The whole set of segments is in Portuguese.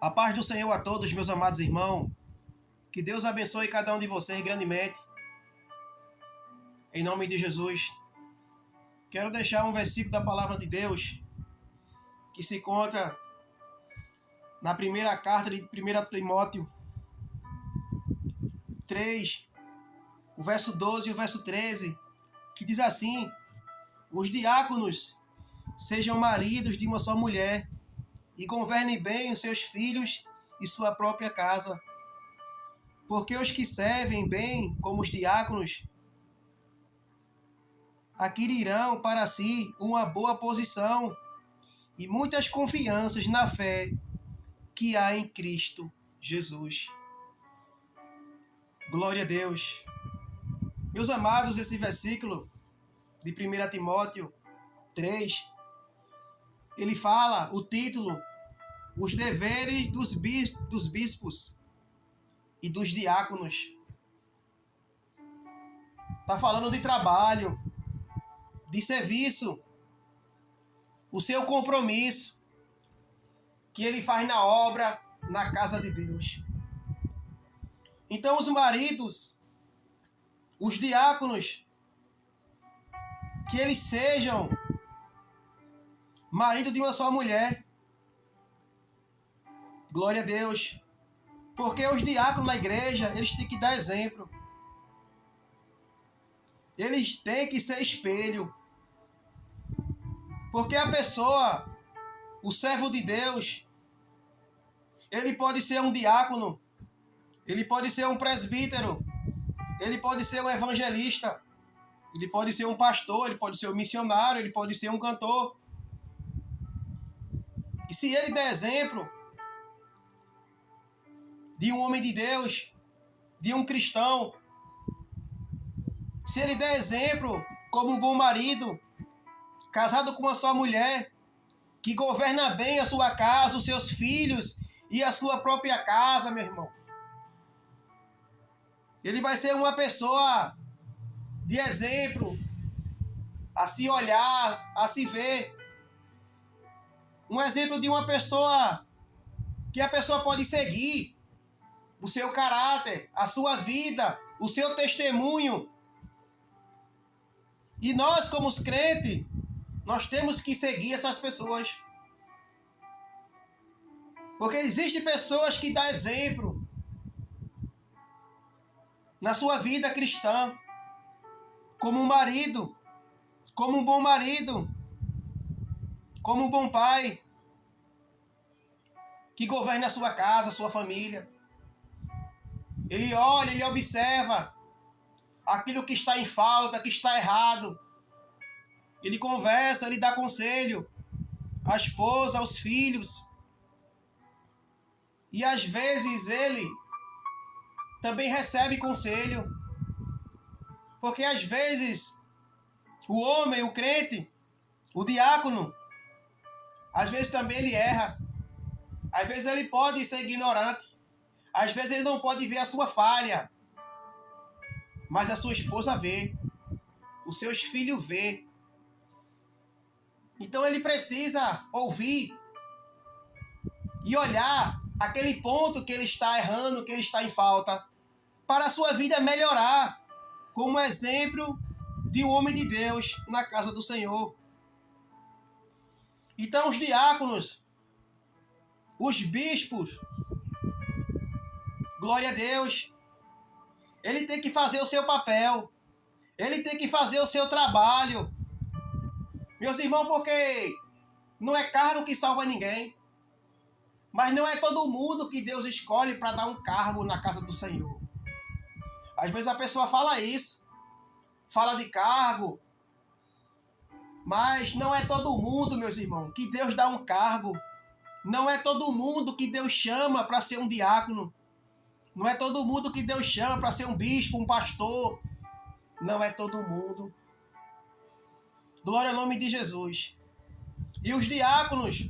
A paz do Senhor a todos, meus amados irmãos. Que Deus abençoe cada um de vocês grandemente. Em nome de Jesus. Quero deixar um versículo da palavra de Deus que se encontra na primeira carta de 1 Timóteo 3, o verso 12 e o verso 13, que diz assim: os diáconos sejam maridos de uma só mulher e governem bem os seus filhos e sua própria casa. Porque os que servem bem como os diáconos adquirirão para si uma boa posição e muitas confianças na fé que há em Cristo Jesus. Glória a Deus. Meus amados, esse versículo de 1 Timóteo 3, ele fala, o título, os deveres dos bispos e dos diáconos. Está falando de trabalho, de serviço, o seu compromisso que ele faz na obra, na casa de Deus. Então os maridos, os diáconos, que eles sejam marido de uma só mulher. Glória a Deus. Porque os diáconos na igreja, eles têm que dar exemplo. Eles têm que ser espelho. Porque a pessoa, o servo de Deus, ele pode ser um diácono, ele pode ser um presbítero, ele pode ser um evangelista, ele pode ser um pastor, ele pode ser um missionário, ele pode ser um cantor. E se ele der exemplo de um homem de Deus, de um cristão, se ele der exemplo como um bom marido, casado com uma só mulher, que governa bem a sua casa, os seus filhos e a sua própria casa, meu irmão, ele vai ser uma pessoa de exemplo, a se olhar, a se ver. Um exemplo de uma pessoa que a pessoa pode seguir, o seu caráter, a sua vida, o seu testemunho. E nós, como os crentes, nós temos que seguir essas pessoas. Porque existem pessoas que dão exemplo na sua vida cristã, como um marido, como um bom marido, como um bom pai, que governa a sua casa, a sua família. Ele olha, ele observa aquilo que está em falta, que está errado. Ele conversa, ele dá conselho à esposa, aos filhos. E às vezes ele também recebe conselho. Porque às vezes o homem, o crente, o diácono, às vezes também ele erra. Às vezes ele pode ser ignorante. Às vezes ele não pode ver a sua falha. Mas a sua esposa vê. Os seus filhos vê. Então ele precisa ouvir e olhar aquele ponto que ele está errando, que ele está em falta, para a sua vida melhorar, como exemplo de um homem de Deus na casa do Senhor. Então os diáconos, os bispos, glória a Deus, ele tem que fazer o seu papel, ele tem que fazer o seu trabalho. Meus irmãos, porque não é cargo que salva ninguém, mas não é todo mundo que Deus escolhe para dar um cargo na casa do Senhor. Às vezes a pessoa fala isso, fala de cargo, mas não é todo mundo, meus irmãos, que Deus dá um cargo. Não é todo mundo que Deus chama para ser um diácono. Não é todo mundo que Deus chama para ser um bispo, um pastor. Não é todo mundo. Glória ao nome de Jesus. E os diáconos,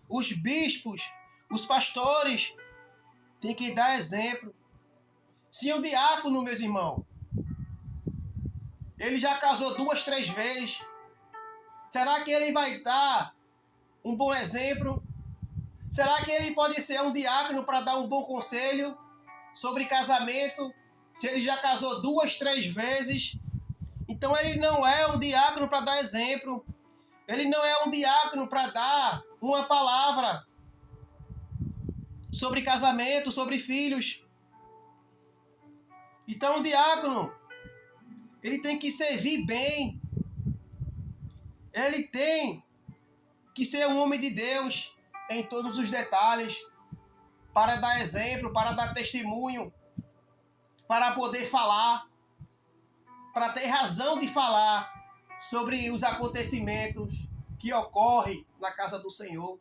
os bispos, os pastores, têm que dar exemplo. Se o diácono, meus irmãos, ele já casou 2, 3 vezes, será que ele vai dar um bom exemplo? Será que ele pode ser um diácono para dar um bom conselho sobre casamento, se ele já casou 2, 3 vezes? Então ele não é um diácono para dar exemplo. Ele não é um diácono para dar uma palavra sobre casamento, sobre filhos. Então o diácono, ele tem que servir bem. Ele tem que ser um homem de Deus em todos os detalhes, para dar exemplo, para dar testemunho, para poder falar, para ter razão de falar sobre os acontecimentos que ocorrem na casa do Senhor.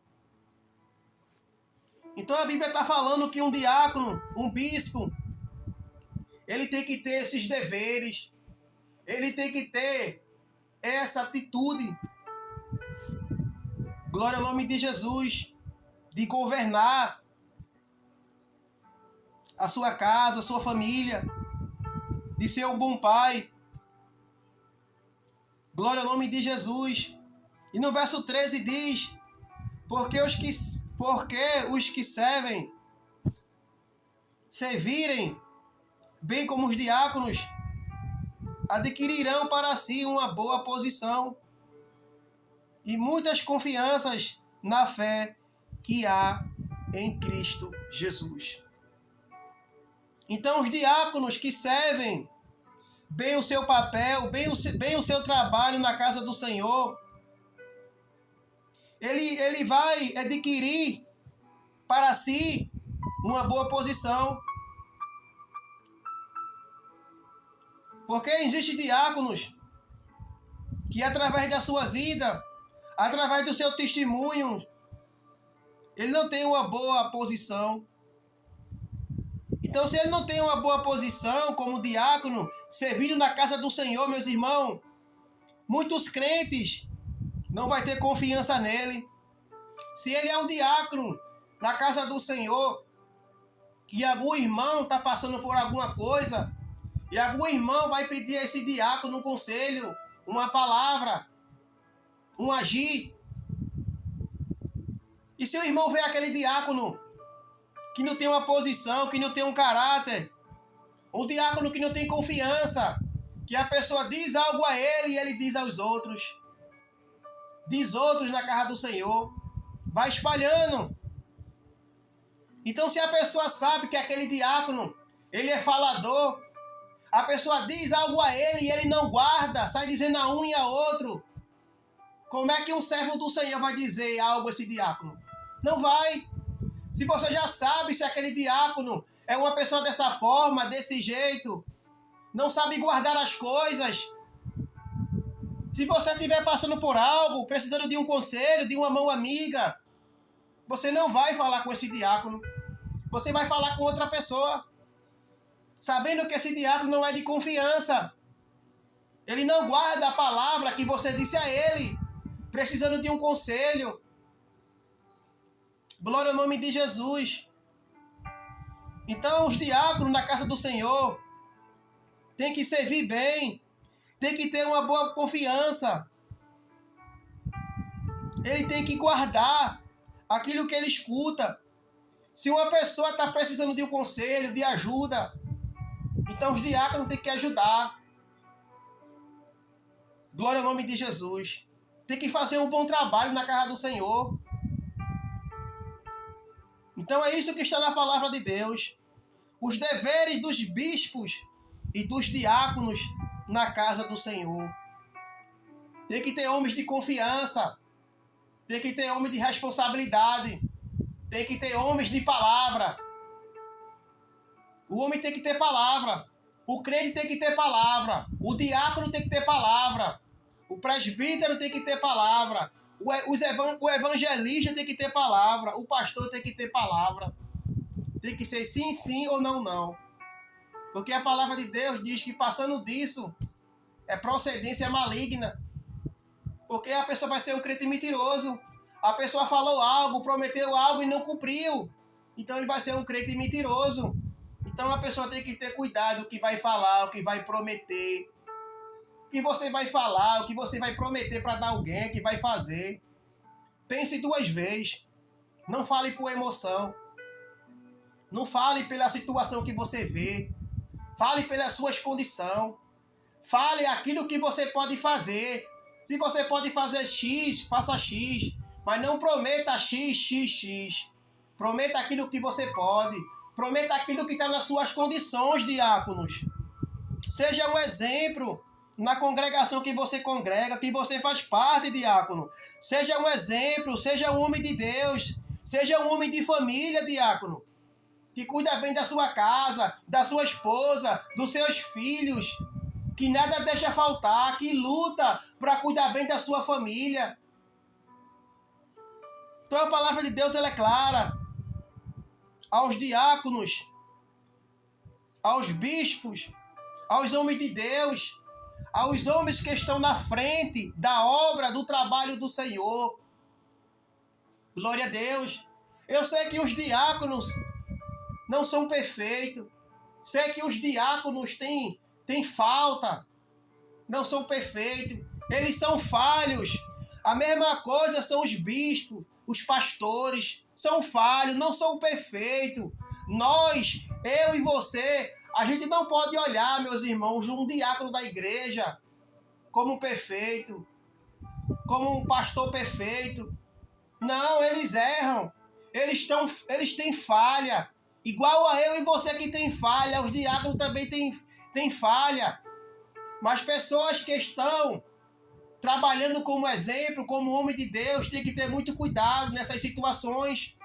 Então a Bíblia está falando que um diácono, um bispo, ele tem que ter esses deveres, ele tem que ter essa atitude, glória ao nome de Jesus, de governar a sua casa, a sua família, de ser um bom pai. Glória ao nome de Jesus. E no verso 13 diz: porque os que servirem bem como os diáconos, adquirirão para si uma boa posição e muitas confianças na fé que há em Cristo Jesus. Então, os diáconos que servem bem o seu papel, bem o seu trabalho na casa do Senhor, ele vai adquirir para si uma boa posição. Porque existem diáconos que, através da sua vida, através do seu testemunho, ele não tem uma boa posição. Então, se ele não tem uma boa posição como diácono, servindo na casa do Senhor, meus irmãos, muitos crentes não vão ter confiança nele. Se ele é um diácono na casa do Senhor e algum irmão está passando por alguma coisa, e algum irmão vai pedir a esse diácono um conselho, uma palavra, um agir. E se o irmão vê aquele diácono que não tem uma posição, que não tem um caráter, um diácono que não tem confiança, que a pessoa diz algo a ele e ele diz aos outros, diz outros na casa do Senhor, vai espalhando. Então, se a pessoa sabe que aquele diácono, ele é falador, a pessoa diz algo a ele e ele não guarda, sai dizendo a um e a outro, como é que um servo do Senhor vai dizer algo a esse diácono? Não vai. Se você já sabe se aquele diácono é uma pessoa dessa forma, desse jeito, não sabe guardar as coisas, se você estiver passando por algo, precisando de um conselho, de uma mão amiga, você não vai falar com esse diácono. Você vai falar com outra pessoa, sabendo que esse diácono não é de confiança. Ele não guarda a palavra que você disse a ele, precisando de um conselho. Glória ao nome de Jesus. Então, os diáconos na casa do Senhor têm que servir bem, tem que ter uma boa confiança. Ele tem que guardar aquilo que ele escuta. Se uma pessoa está precisando de um conselho, de ajuda, então os diáconos têm que ajudar. Glória ao nome de Jesus. Tem que fazer um bom trabalho na casa do Senhor. Então é isso que está na palavra de Deus. Os deveres dos bispos e dos diáconos na casa do Senhor. Tem que ter homens de confiança. Tem que ter homens de responsabilidade. Tem que ter homens de palavra. O homem tem que ter palavra. O crente tem que ter palavra. O diácono tem que ter palavra. O presbítero tem que ter palavra. O evangelista tem que ter palavra. O pastor tem que ter palavra. Tem que ser sim, sim ou não, não. Porque a palavra de Deus diz que passando disso é procedência maligna. Porque a pessoa vai ser um crente mentiroso. A pessoa falou algo, prometeu algo e não cumpriu. Então ele vai ser um crente mentiroso. Então a pessoa tem que ter cuidado o que vai falar, o que vai prometer. O que você vai falar, o que você vai prometer para dar alguém, que vai fazer. Pense 2 vezes. Não fale por emoção. Não fale pela situação que você vê. Fale pelas suas condições. Fale aquilo que você pode fazer. Se você pode fazer X, faça X. Mas não prometa X, X, X. Prometa aquilo que você pode. Prometa aquilo que está nas suas condições, diáconos. Seja um exemplo na congregação que você congrega, que você faz parte, diácono. Seja um exemplo, seja um homem de Deus. Seja um homem de família, diácono. Que cuida bem da sua casa, da sua esposa, dos seus filhos. Que nada deixa faltar, que luta para cuidar bem da sua família. Então a palavra de Deus ela é clara. Aos diáconos, aos bispos, aos homens de Deus, aos homens que estão na frente da obra, do trabalho do Senhor. Glória a Deus. Eu sei que os diáconos não são perfeitos. Sei que os diáconos têm falta. Não são perfeitos. Eles são falhos. A mesma coisa são os bispos, os pastores. São falhos, não são perfeitos. Nós, eu e você, a gente não pode olhar, meus irmãos, um diácono da igreja como perfeito, como um pastor perfeito. Não, eles erram. Eles têm falha. Igual a eu e você que tem falha, os diáconos também têm falha. Mas pessoas que estão trabalhando como exemplo, como homem de Deus, tem que ter muito cuidado nessas situações.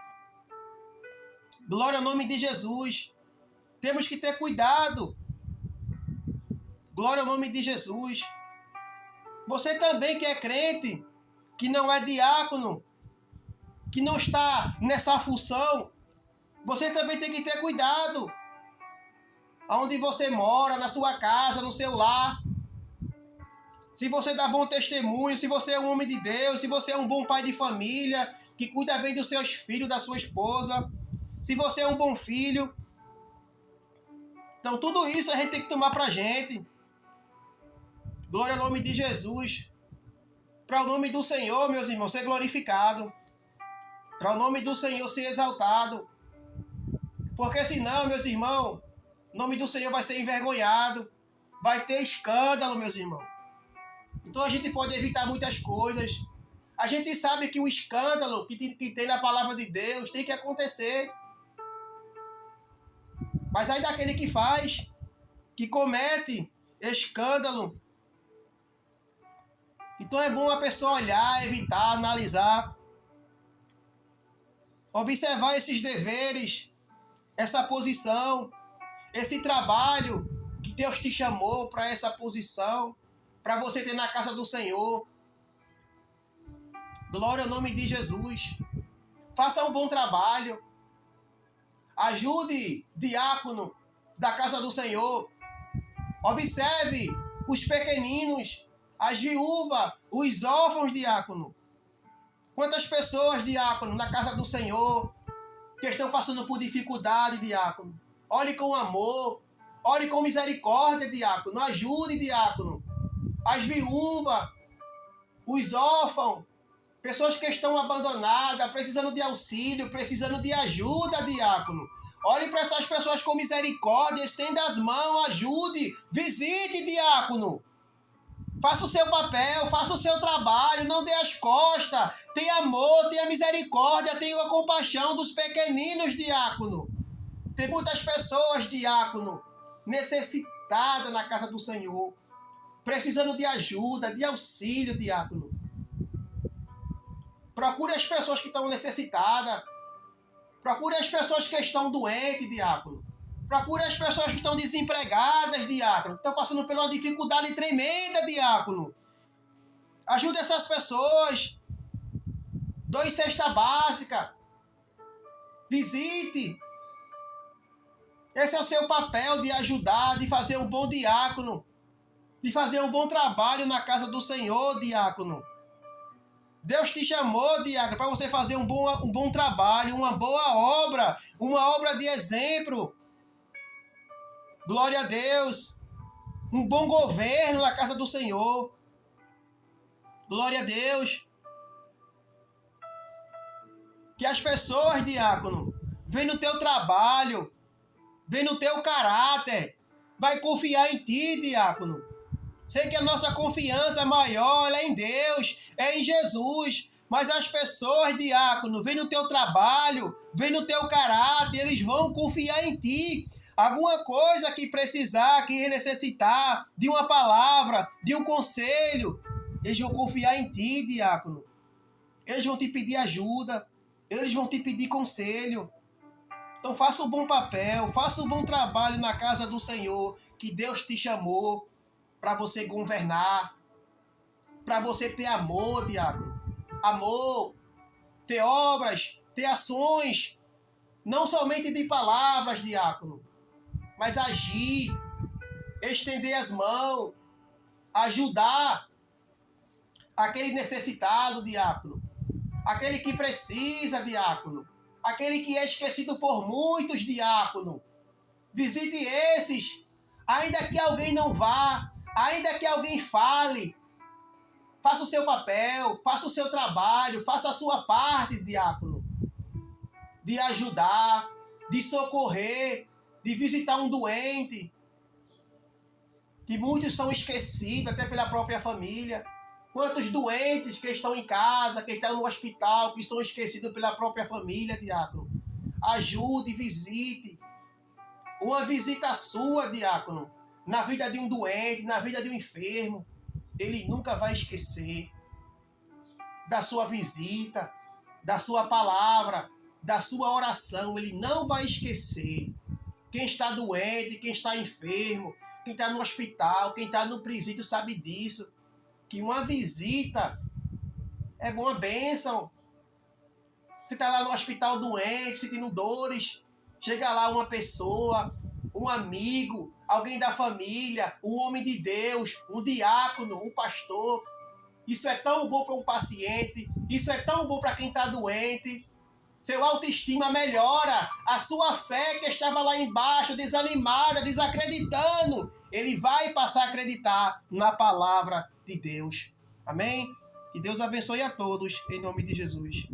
Glória ao nome de Jesus. Temos que ter cuidado. Glória ao nome de Jesus. Você também que é crente, que não é diácono, que não está nessa função, você também tem que ter cuidado. Aonde você mora, na sua casa, no seu lar. Se você dá bom testemunho, se você é um homem de Deus, se você é um bom pai de família, que cuida bem dos seus filhos, da sua esposa, se você é um bom filho. Então tudo isso a gente tem que tomar pra gente. Glória ao nome de Jesus. Para o nome do Senhor, meus irmãos, ser glorificado. Para o nome do Senhor ser exaltado. Porque senão, meus irmãos, o nome do Senhor vai ser envergonhado. Vai ter escândalo, meus irmãos. Então a gente pode evitar muitas coisas. A gente sabe que o escândalo que tem na palavra de Deus tem que acontecer. Mas aí daquele que faz, que comete escândalo. Então é bom a pessoa olhar, evitar, analisar. Observar esses deveres, essa posição, esse trabalho que Deus te chamou para essa posição, para você ter na casa do Senhor. Glória ao nome de Jesus. Faça um bom trabalho. Ajude diácono da casa do Senhor. Observe os pequeninos, as viúvas, os órfãos, diácono. Quantas pessoas, diácono, na casa do Senhor, que estão passando por dificuldade, diácono. Olhe com amor, olhe com misericórdia, diácono. Ajude, diácono. As viúvas, os órfãos, pessoas que estão abandonadas, precisando de auxílio, precisando de ajuda, diácono. Olhe para essas pessoas com misericórdia, estenda as mãos, ajude, visite, diácono. Faça o seu papel, faça o seu trabalho, não dê as costas. Tenha amor, tenha misericórdia, tenha a compaixão dos pequeninos, diácono. Tem muitas pessoas, diácono, necessitadas na casa do Senhor, precisando de ajuda, de auxílio, diácono. Procure as pessoas que estão necessitadas. Procure as pessoas que estão doentes, diácono. Procure as pessoas que estão desempregadas, diácono. Estão passando por uma dificuldade tremenda, diácono. Ajude essas pessoas. Doe cesta básica. Visite. Esse é o seu papel de ajudar, de fazer um bom diácono. De fazer um bom trabalho na casa do Senhor, diácono. Deus te chamou, diácono, para você fazer um bom trabalho, uma boa obra de exemplo. Glória a Deus. Um bom governo na casa do Senhor. Glória a Deus. Que as pessoas, diácono, vêm no teu trabalho, vêm no teu caráter, vai confiar em ti, diácono. Sei que a nossa confiança maior ela é em Deus, é em Jesus. Mas as pessoas, diácono, vêm no teu trabalho, vêm no teu caráter, eles vão confiar em ti. Alguma coisa que precisar, que necessitar de uma palavra, de um conselho, eles vão confiar em ti, diácono. Eles vão te pedir ajuda, eles vão te pedir conselho. Então faça um bom papel, faça um bom trabalho na casa do Senhor, que Deus te chamou para você governar, para você ter amor, diácono. Amor, ter obras, ter ações, não somente de palavras, diácono, mas agir, estender as mãos, ajudar aquele necessitado, diácono, aquele que precisa, diácono, aquele que é esquecido por muitos, diácono. Visite esses, ainda que alguém não vá, ainda que alguém fale. Faça o seu papel, faça o seu trabalho, faça a sua parte, diácono, de ajudar, de socorrer, de visitar um doente, que muitos são esquecidos até pela própria família. Quantos doentes que estão em casa, que estão no hospital, que são esquecidos pela própria família, diácono. Ajude, visite. Uma visita sua, diácono, na vida de um doente, na vida de um enfermo, ele nunca vai esquecer da sua visita, da sua palavra, da sua oração. Ele não vai esquecer. Quem está doente, quem está enfermo, quem está no hospital, quem está no presídio sabe disso. Que uma visita é uma bênção. Você está lá no hospital doente, sentindo dores. Chega lá uma pessoa, um amigo, alguém da família, um homem de Deus, um diácono, um pastor. Isso é tão bom para um paciente, isso é tão bom para quem está doente. Seu autoestima melhora, a sua fé que estava lá embaixo, desanimada, desacreditando, ele vai passar a acreditar na palavra de Deus. Amém? Que Deus abençoe a todos, em nome de Jesus.